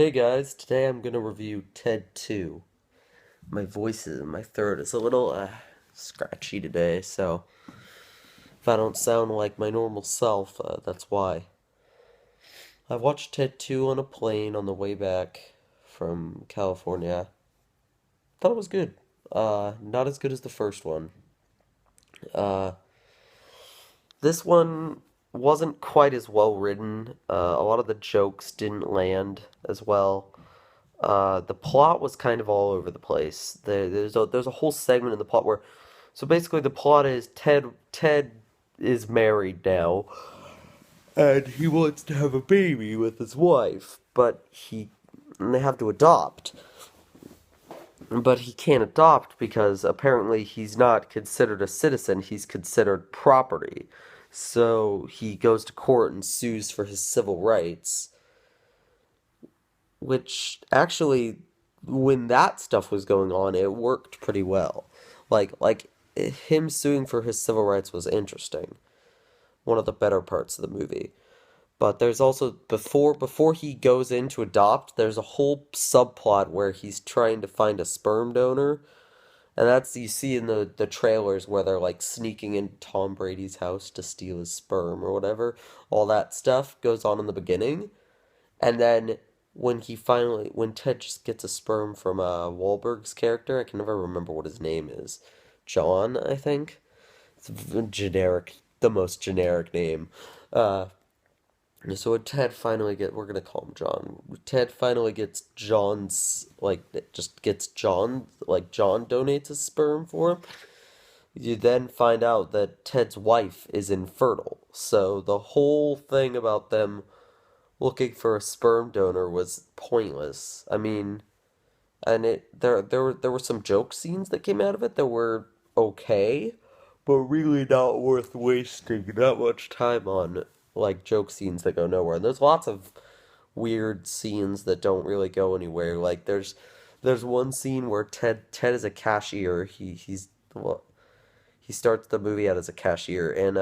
Hey guys, today I'm gonna review Ted 2. My throat is a little scratchy today, so if I don't sound like my normal self, that's why. I watched Ted 2 on a plane on the way back from California. Thought it was good. Not as good as the first one. Uh, this one wasn't quite as well written. A lot of the jokes didn't land as well. The plot was kind of all over the place. There's a whole segment in the plot where, so basically the plot is Ted is married now, and he wants to have a baby with his wife, but and they have to adopt, but he can't adopt because apparently he's not considered a citizen. He's considered property. So he goes to court and sues for his civil rights, which actually, when that stuff was going on, it worked pretty well. Like him suing for his civil rights was interesting. One of the better parts of the movie. But there's also before he goes in to adopt, there's a whole subplot where he's trying to find a sperm donor. And that's you see in the trailers where they're like sneaking into Tom Brady's house to steal his sperm or whatever. All that stuff goes on in the beginning. And then when Ted just gets a sperm from Wahlberg's character, I can never remember what his name is. John, I think. It's the most generic name. Uh, so when we're gonna call him John. Ted finally gets John donates his sperm for him. You then find out that Ted's wife is infertile. So the whole thing about them looking for a sperm donor was pointless. I mean, and there were some joke scenes that came out of it that were okay, but really not worth wasting that much time on like joke scenes that go nowhere. And there's lots of weird scenes that don't really go anywhere. Like there's one scene where Ted is a cashier. Well, he starts the movie out as a cashier and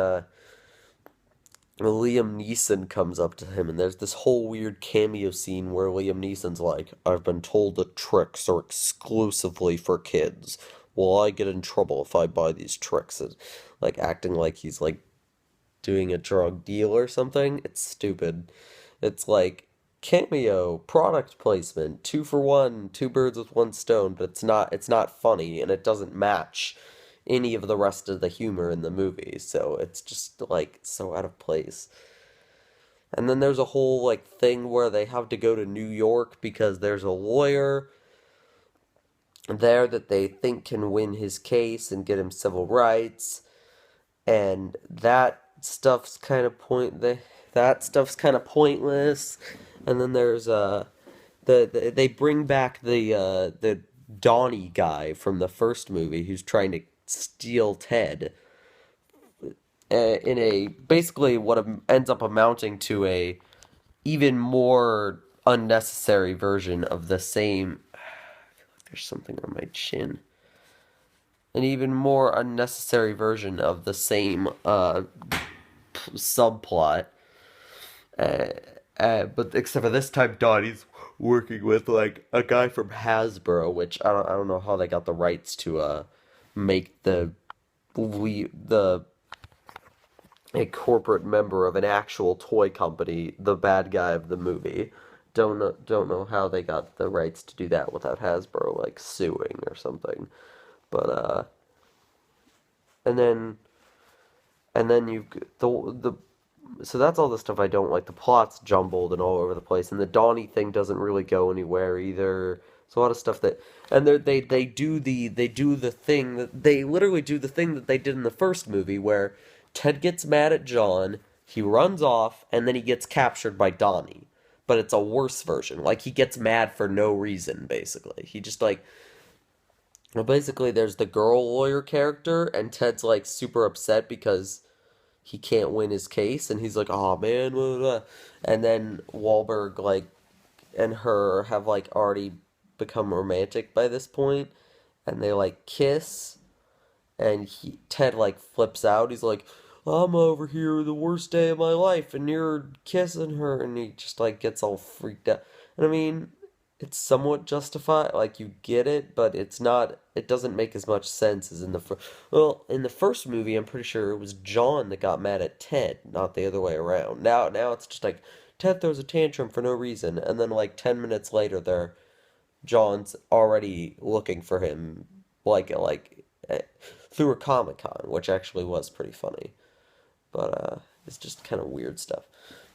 Liam Neeson comes up to him, and there's this whole weird cameo scene where Liam Neeson's like, I've been told that tricks are exclusively for kids. Will I get in trouble if I buy these tricks? And, like, acting like he's, like, doing a drug deal or something. It's stupid. It's like, cameo, product placement, two for one, two birds with one stone, but it's not funny, and it doesn't match any of the rest of the humor in the movie, so it's just like so out of place. And then there's a whole like thing where they have to go to New York because there's a lawyer there that they think can win his case and get him civil rights, and that stuff's kind of pointless. And then there's they bring back the Donnie guy from the first movie who's trying to steal Ted in a basically what ends up amounting to a even more unnecessary version of the same. There's something on my chin. An even more unnecessary version of the same subplot. Uh, but except for this time, Donnie's working with like a guy from Hasbro, which I don't know how they got the rights to make the a corporate member of an actual toy company the bad guy of the movie. Don't know how they got the rights to do that without Hasbro like suing or something. But and then and then you the so that's all the stuff I don't like. The plot's jumbled and all over the place, and the Donnie thing doesn't really go anywhere either. There's a lot of stuff that, and they do the thing that they literally do the thing that they did in the first movie, where Ted gets mad at John, he runs off, and then he gets captured by Donnie. But it's a worse version. Like he gets mad for no reason, basically. He just like well, basically there's the girl lawyer character, and Ted's like super upset because he can't win his case, and he's like, "Oh man," blah, blah, blah. And then Wahlberg and her have like already become romantic by this point, and they like kiss, and Ted like flips out. He's like, "I'm over here the worst day of my life, and you're kissing her," and he just like gets all freaked out. And I mean, it's somewhat justified, like you get it, but it's not, it doesn't make as much sense as in the first. Well, in the first movie, I'm pretty sure it was John that got mad at Ted, not the other way around. Now it's just like Ted throws a tantrum for no reason, and then like 10 minutes later, John's already looking for him, like through a Comic-Con, which actually was pretty funny. But it's just kind of weird stuff.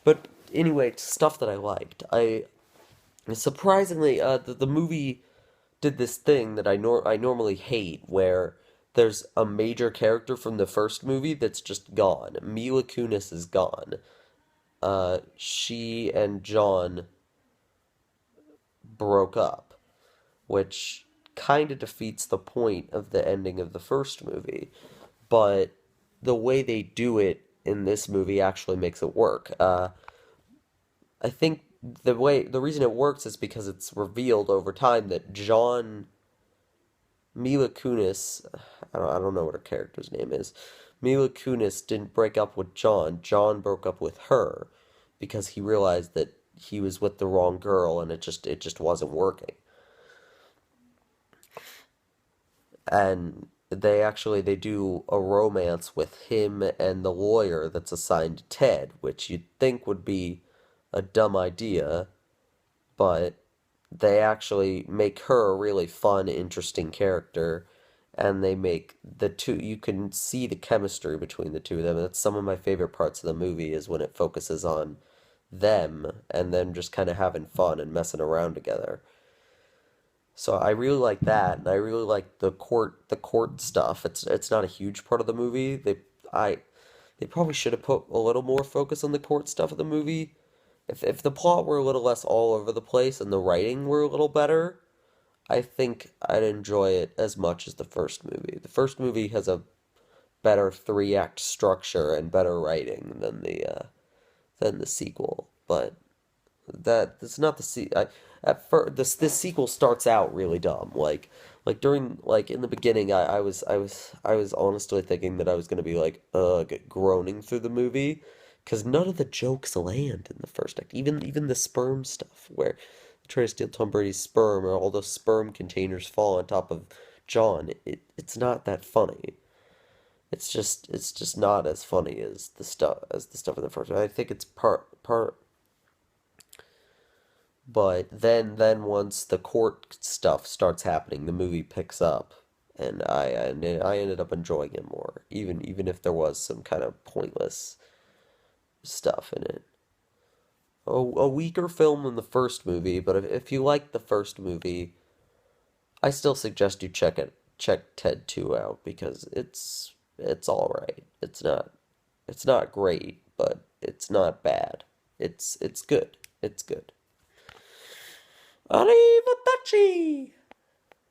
But anyway, stuff that I liked. I surprisingly, the movie did this thing that I normally hate, where there's a major character from the first movie that's just gone. Mila Kunis is gone. She and John broke up, which kind of defeats the point of the ending of the first movie. But the way they do it in this movie actually makes it work. I think the reason it works is because it's revealed over time that Mila Kunis, I don't know what her character's name is. Mila Kunis didn't break up with John. John broke up with her because he realized that he was with the wrong girl and it just wasn't working. And they do a romance with him and the lawyer that's assigned to Ted, which you'd think would be a dumb idea, but they actually make her a really fun, interesting character, and they make the two, you can see the chemistry between the two of them. That's some of my favorite parts of the movie is when it focuses on them and them just kind of having fun and messing around together. So I really like that, and I really like the court stuff. It's not a huge part of the movie. I they probably should have put a little more focus on the court stuff of the movie. If the plot were a little less all over the place and the writing were a little better, I think I'd enjoy it as much as the first movie. The first movie has a better three-act structure and better writing than the sequel, but that's not the se I, at first this sequel starts out really dumb. During like in the beginning, I was honestly thinking that I was gonna be like groaning through the movie because none of the jokes land in the first act. Even the sperm stuff where they try to steal Tom Brady's sperm or all those sperm containers fall on top of John. It's not that funny. It's just not as funny as the stuff in the first. I think it's part but then once the court stuff starts happening, the movie picks up, and I ended up enjoying it more, even if there was some kind of pointless stuff in it. A weaker film than the first movie, but if you like the first movie, I still suggest you check Ted 2 out because it's all right. It's not great, but it's not bad. It's good. It's good. Arrivederci!